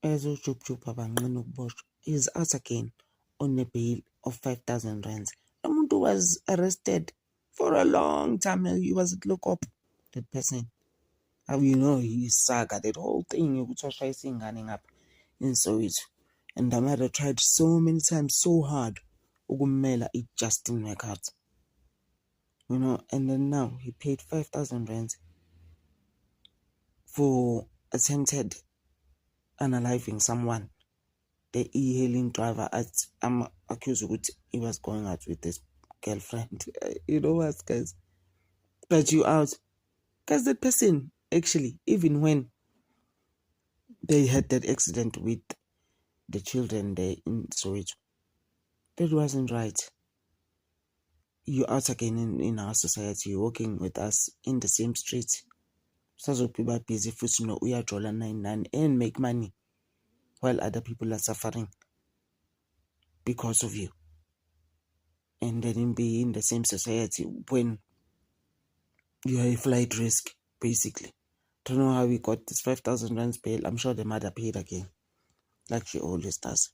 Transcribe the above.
As uJub abanqina ukuboshwa, he's out again on a bail of 5,000 rands. Umuntu was arrested for a long time. He was at lockup. That person. How you know he saga that whole thing ukuthi washayisa ingane ngapha in Soweto. And the mother tried so many times, so hard, ukumela it just didn't work out. You know, and then now he paid 5,000 rands for attempted unaliving someone. The e-hailing driver I'm accused with he was going out with his girlfriend. You know what, guys? But you out. Because that person, actually, even when they had that accident with the children there in Soweto, that wasn't right. You're out again in our society, you're walking with us in the same street. So people are busy for uyajola 99 and make money while other people are suffering because of you. And then be in the same society when you are a flight risk, basically. Don't know how we got this 5,000 rands bail. I'm sure the mother paid again, like she always does.